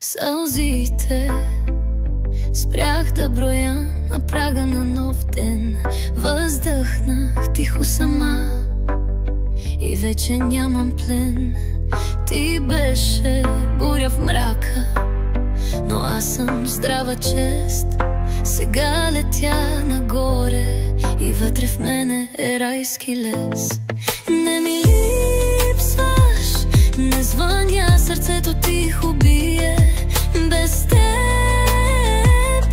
Сълзите спрях да броя на прага на нов ден. Въздъхнах тихо сама и вече нямам плен. Ти беше буря в мрака, но аз съм здрава чест. Сега летя нагоре и вътре в мене е райски лес. Не ми липсваш, не звъня, сърцето тихо бие. Без теб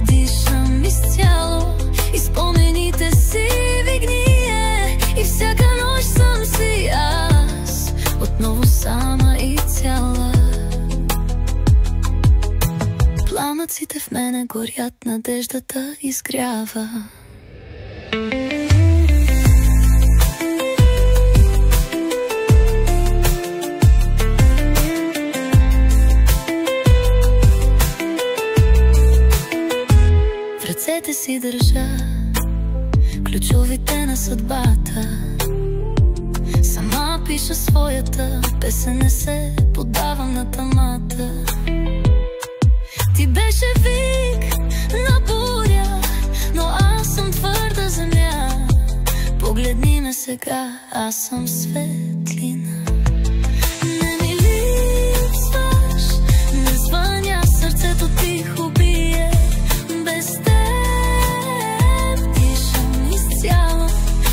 дишам изцяло и спомените си вигние. И всяка нощ съм си аз, отново сама и цяла. Пламъците в мене горят, надеждата изгрява. В ръцете си държа ключовите на съдбата. Сама пиша своята песен, не се подавам на тъмата. Ти беше вик на буря, но аз съм твърда земя. Погледни ме сега, аз съм светлина. Не ми липсваш, не звъня, сърцето тихо бие. Без теб дишам изцяло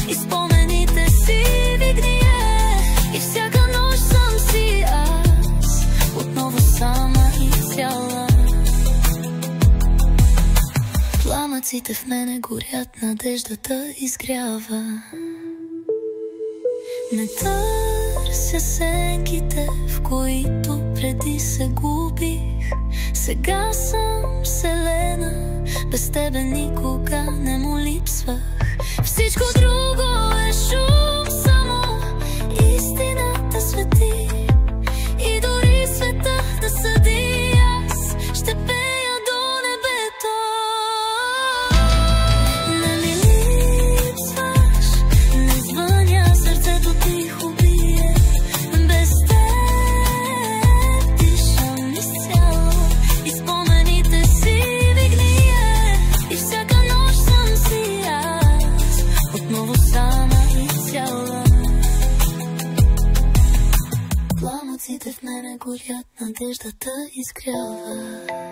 и спомените си вигние. И всяка нощ съм си аз, отново сама и цяла. Пламъците в мене горят, надеждата изгрява. Не търся сенките, в които преди се губих. Сега съм вселена, без тебе никога не му липсвах. Всичко друго е шум, само истината свети. И дори света да съди, аз ще пея до небето. Не ми липсваш, не звъня, сърцето тихо бие. Без теб дишам изцяло и спомените си вигние. И всяка нощ съм си аз, отново сама и цяла. Пламъците в мене горят, надеждата изгрява.